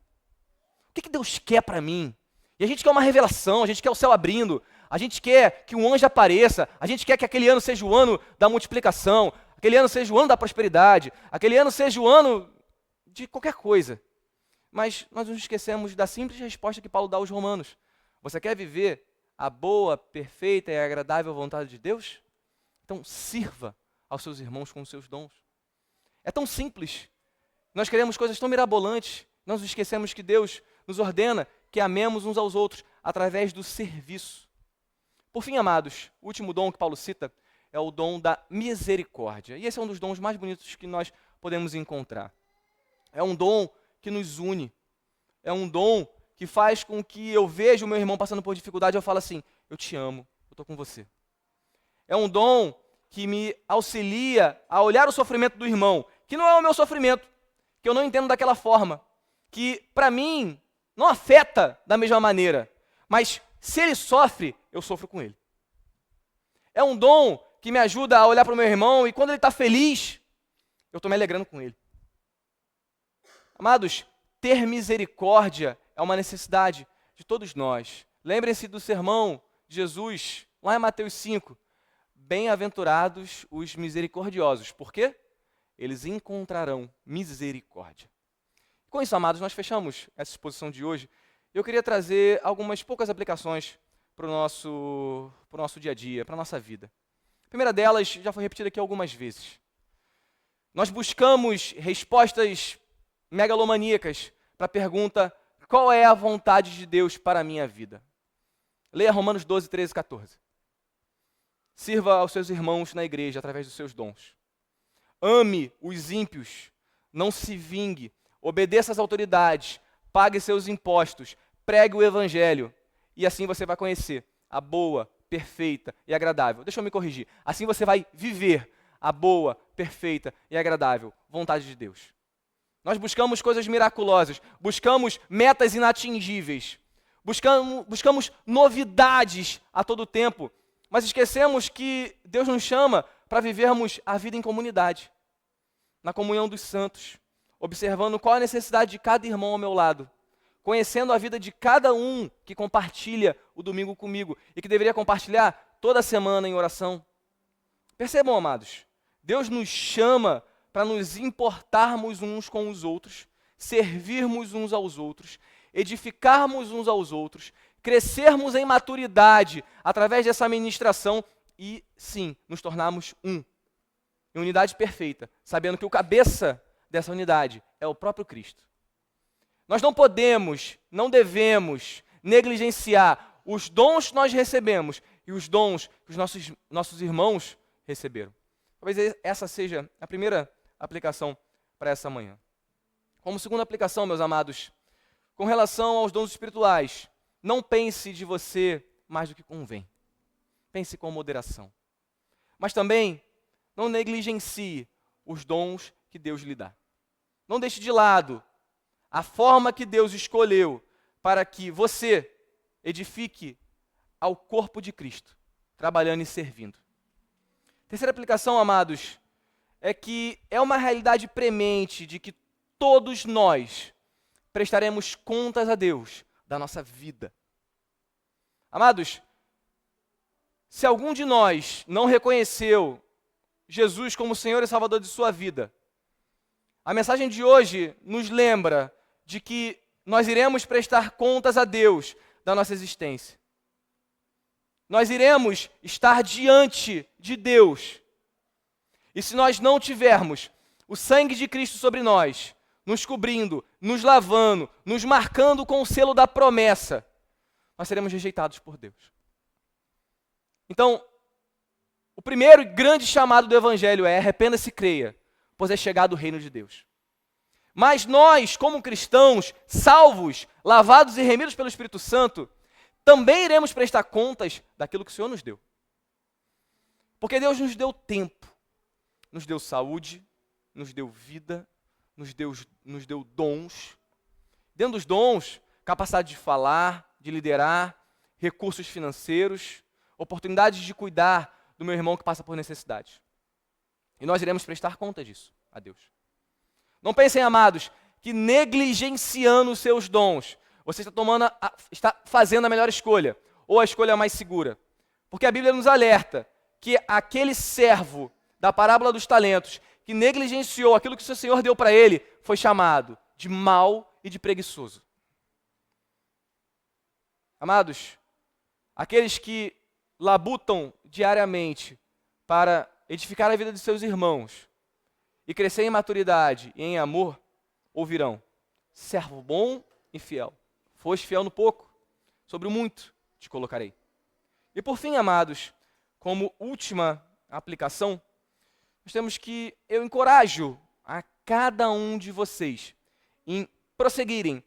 O que Deus quer para mim? E a gente quer uma revelação, a gente quer o céu abrindo, a gente quer que um anjo apareça, a gente quer que aquele ano seja o ano da multiplicação, aquele ano seja o ano da prosperidade, aquele ano seja o ano de qualquer coisa. Mas nós nos esquecemos da simples resposta que Paulo dá aos romanos. Você quer viver a boa, perfeita e agradável vontade de Deus? Então sirva aos seus irmãos com os seus dons. É tão simples. Nós queremos coisas tão mirabolantes, nós nos esquecemos que Deus nos ordena que amemos uns aos outros através do serviço. Por fim, amados, o último dom que Paulo cita é o dom da misericórdia. E esse é um dos dons mais bonitos que nós podemos encontrar. É um dom que nos une. É um dom que faz com que eu veja o meu irmão passando por dificuldade e eu falo assim, eu te amo, eu estou com você. É um dom que me auxilia a olhar o sofrimento do irmão, que não é o meu sofrimento, que eu não entendo daquela forma, que para mim não afeta da mesma maneira, mas se ele sofre, eu sofro com ele. É um dom que me ajuda a olhar para o meu irmão e quando ele está feliz, eu estou me alegrando com ele. Amados, ter misericórdia é uma necessidade de todos nós. Lembrem-se do sermão de Jesus, lá em Mateus 5. Bem-aventurados os misericordiosos. Por quê? Eles encontrarão misericórdia. Com isso, amados, nós fechamos essa exposição de hoje. Eu queria trazer algumas poucas aplicações para o nosso dia a dia, para a nossa vida. A primeira delas já foi repetida aqui algumas vezes. Nós buscamos respostas megalomaníacas para a pergunta, qual é a vontade de Deus para a minha vida? Leia Romanos 12, 13 e 14. Sirva aos seus irmãos na igreja através dos seus dons. Ame os ímpios, não se vingue, obedeça às autoridades, pague seus impostos, pregue o evangelho, e assim você vai conhecer a boa, perfeita e agradável. Deixa eu me corrigir. Assim você vai viver a boa, perfeita e agradável vontade de Deus. Nós buscamos coisas miraculosas, buscamos metas inatingíveis, Buscamos novidades a todo tempo, mas esquecemos que Deus nos chama para vivermos a vida em comunidade, na comunhão dos santos, observando qual a necessidade de cada irmão ao meu lado, conhecendo a vida de cada um que compartilha o domingo comigo e que deveria compartilhar toda semana em oração. Percebam, amados, Deus nos chama para nos importarmos uns com os outros, servirmos uns aos outros, edificarmos uns aos outros, crescermos em maturidade através dessa ministração e, sim, nos tornarmos um, em unidade perfeita, sabendo que o cabeça dessa unidade é o próprio Cristo. Nós não podemos, não devemos negligenciar os dons que nós recebemos e os dons que os nossos irmãos receberam. Talvez essa seja a primeira aplicação para essa manhã. Como segunda aplicação, meus amados, com relação aos dons espirituais, não pense de você mais do que convém. Pense com moderação. Mas também não negligencie os dons que Deus lhe dá. Não deixe de lado a forma que Deus escolheu para que você edifique ao corpo de Cristo, trabalhando e servindo. Terceira aplicação, amados, é que é uma realidade premente de que todos nós prestaremos contas a Deus da nossa vida. Amados, se algum de nós não reconheceu Jesus como Senhor e Salvador de sua vida, a mensagem de hoje nos lembra de que nós iremos prestar contas a Deus da nossa existência. Nós iremos estar diante de Deus. E se nós não tivermos o sangue de Cristo sobre nós, nos cobrindo, nos lavando, nos marcando com o selo da promessa, nós seremos rejeitados por Deus. Então, o primeiro grande chamado do Evangelho é: arrependa-se e creia, pois é chegado o reino de Deus. Mas nós, como cristãos, salvos, lavados e remidos pelo Espírito Santo, também iremos prestar contas daquilo que o Senhor nos deu. Porque Deus nos deu tempo, nos deu saúde, nos deu vida, nos deu dons. Dentro dos dons, capacidade de falar, de liderar, recursos financeiros, oportunidades de cuidar do meu irmão que passa por necessidade. E nós iremos prestar conta disso a Deus. Não pensem, amados, que negligenciando os seus dons, você está fazendo a melhor escolha, ou a escolha mais segura. Porque a Bíblia nos alerta que aquele servo da parábola dos talentos, que negligenciou aquilo que o seu Senhor deu para ele, foi chamado de mau e de preguiçoso. Amados, aqueles que labutam diariamente para edificar a vida de seus irmãos e crescer em maturidade e em amor, ouvirão: servo bom e fiel. Foste fiel no pouco, sobre o muito te colocarei. E por fim, amados, como última aplicação, nós temos que eu encorajo a cada um de vocês em prosseguirem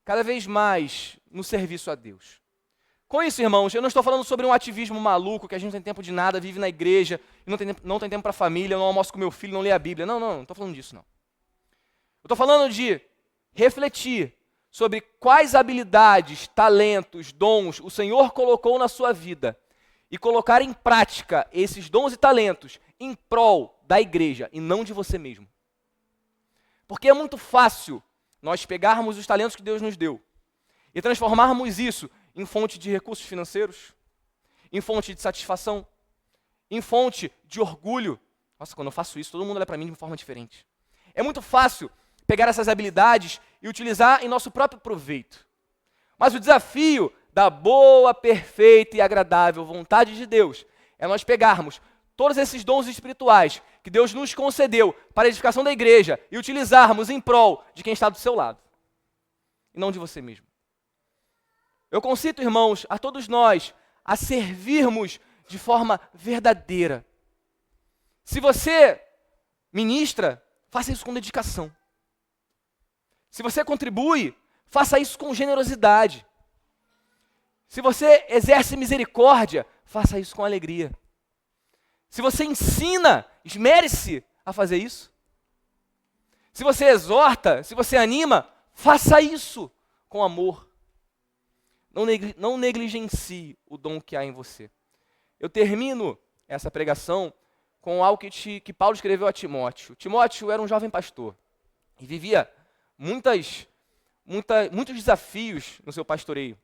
cada vez mais no serviço a Deus. Com isso, irmãos, eu não estou falando sobre um ativismo maluco, que a gente não tem tempo de nada, vive na igreja, e não tem tempo para a família, eu não almoço com meu filho, não lê a Bíblia. Não estou falando disso, não. Eu estou falando de refletir sobre quais habilidades, talentos, dons o Senhor colocou na sua vida e colocar em prática esses dons e talentos em prol da igreja e não de você mesmo. Porque é muito fácil nós pegarmos os talentos que Deus nos deu e transformarmos isso em fonte de recursos financeiros, em fonte de satisfação, em fonte de orgulho. Nossa, quando eu faço isso, todo mundo olha para mim de uma forma diferente. É muito fácil pegar essas habilidades e utilizar em nosso próprio proveito. Mas o desafio da boa, perfeita e agradável vontade de Deus é nós pegarmos todos esses dons espirituais que Deus nos concedeu para a edificação da igreja e utilizarmos em prol de quem está do seu lado, e não de você mesmo. Eu concito, irmãos, a todos nós a servirmos de forma verdadeira. Se você ministra, faça isso com dedicação. Se você contribui, faça isso com generosidade. Se você exerce misericórdia, faça isso com alegria. Se você ensina, esmere-se a fazer isso. Se você exorta, se você anima, faça isso com amor. Não negligencie o dom que há em você. Eu termino essa pregação com algo que Paulo escreveu a Timóteo. Timóteo era um jovem pastor e vivia muitos desafios no seu pastoreio.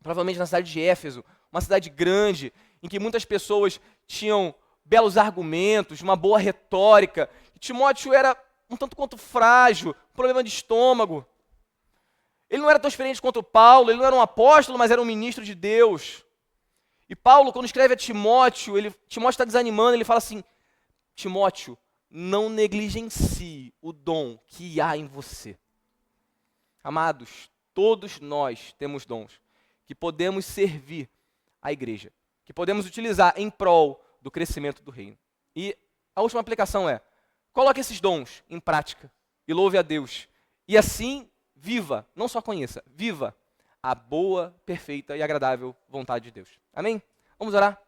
Provavelmente na cidade de Éfeso, uma cidade grande, em que muitas pessoas tinham belos argumentos, uma boa retórica. E Timóteo era um tanto quanto frágil, problema de estômago. Ele não era tão experiente quanto Paulo, ele não era um apóstolo, mas era um ministro de Deus. E Paulo, quando escreve a Timóteo, Timóteo está desanimando, ele fala assim: Timóteo, não negligencie o dom que há em você. Amados, todos nós temos dons que podemos servir à igreja, que podemos utilizar em prol do crescimento do reino. E a última aplicação é: coloque esses dons em prática e louve a Deus. E assim, viva, não só conheça, viva a boa, perfeita e agradável vontade de Deus. Amém? Vamos orar?